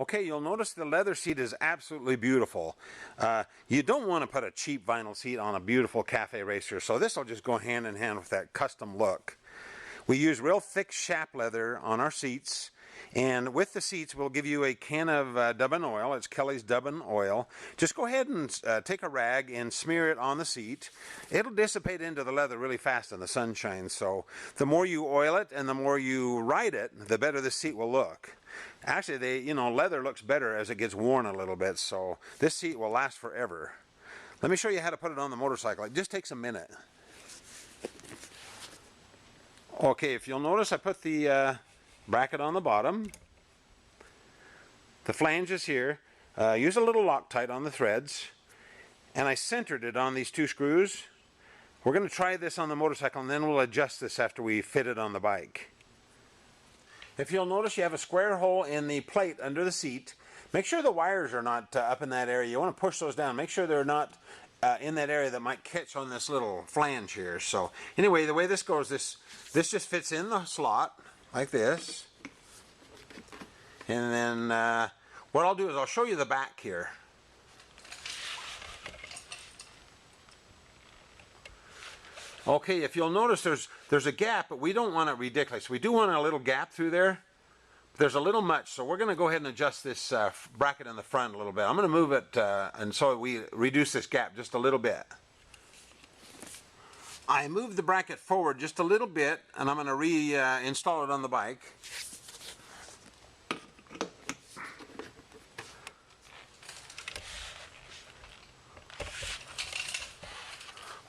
Okay, you'll notice the leather seat is absolutely beautiful. You don't want to put a cheap vinyl seat on a beautiful cafe racer, so this will just go hand in hand with that custom look. We use real thick shap leather on our seats, and with the seats we'll give you a can of Dubin oil. It's Kelly's Dubin oil. Just go ahead and take a rag and smear it on the seat. It'll dissipate into the leather really fast in the sunshine, so the more you oil it and the more you ride it, the better the seat will look. Actually, leather looks better as it gets worn a little bit, so this seat will last forever. Let me show you how to put it on the motorcycle. It just takes a minute. Okay, if you'll notice, I put the bracket on the bottom. The flange is here. Use a little Loctite on the threads, and I centered it on these two screws. We're going to try this on the motorcycle, and then we'll adjust this after we fit it on the bike. If you'll notice, you have a square hole in the plate under the seat. Make sure the wires are not up in that area. You want to push those down. Make sure they're not in that area that might catch on this little flange here. So anyway, the way this goes, this just fits in the slot like this. And then what I'll do is I'll show you the back here. Okay, if you'll notice, there's a gap, but we don't want it ridiculous. We do want a little gap through there. There's a little much, so we're going to go ahead and adjust this bracket in the front a little bit. I'm going to move it and so we reduce this gap just a little bit. I moved the bracket forward just a little bit, and I'm going to reinstall it on the bike.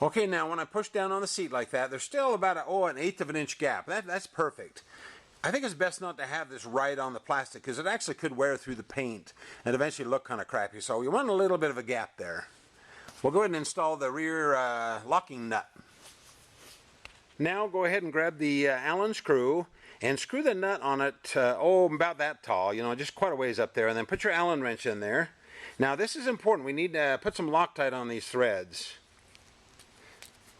Okay, now when I push down on the seat like that, there's still about an 1/8 of an inch gap. That's perfect. I think it's best not to have this right on the plastic because it actually could wear through the paint and eventually look kind of crappy. So you want a little bit of a gap there. We'll go ahead and install the rear locking nut. Now go ahead and grab the Allen screw and screw the nut on it, about that tall, just quite a ways up there, and then put your Allen wrench in there. Now this is important. We need to put some Loctite on these threads.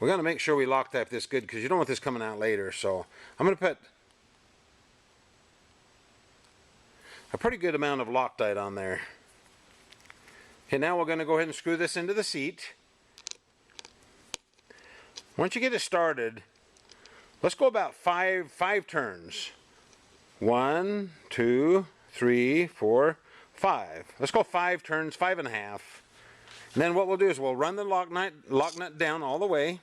We're going to make sure we Loctite this good because you don't want this coming out later. So I'm going to put a pretty good amount of Loctite on there. Okay, now we're going to go ahead and screw this into the seat. Once you get it started, let's go about five turns. 1, 2, 3, 4, 5. Let's go 5 turns, 5.5. And then what we'll do is we'll run the lock nut down all the way.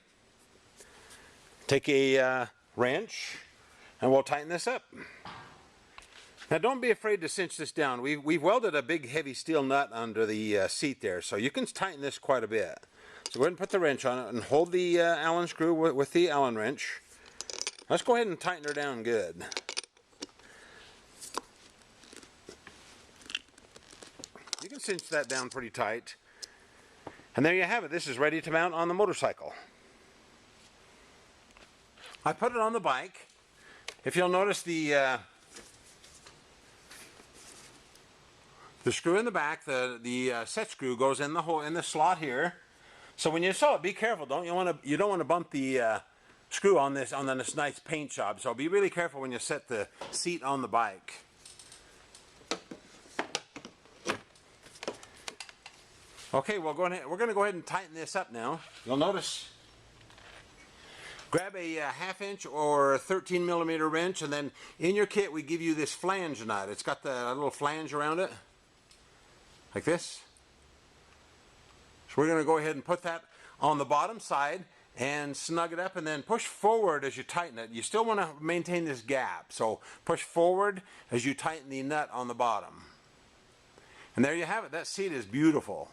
Take a wrench and we'll tighten this up. Now don't be afraid to cinch this down. We've welded a big heavy steel nut under the seat there, so you can tighten this quite a bit. So go ahead and put the wrench on it and hold the Allen screw with the Allen wrench. Let's go ahead and tighten her down good. You can cinch that down pretty tight. And there you have it. This is ready to mount on the motorcycle. I put it on the bike. If you'll notice the screw in the back, the set screw goes in the hole in the slot here. So when you install it, be careful. You don't want to bump the screw on this nice paint job. So be really careful when you set the seat on the bike. Okay, we're going to go ahead and tighten this up now. You'll notice, grab a 1/2 inch or 13 millimeter wrench, and then in your kit we give you this flange nut. It's got the little flange around it, like this. So we're going to go ahead and put that on the bottom side and snug it up, and then push forward as you tighten it. You still want to maintain this gap, so push forward as you tighten the nut on the bottom. And there you have it. That seat is beautiful.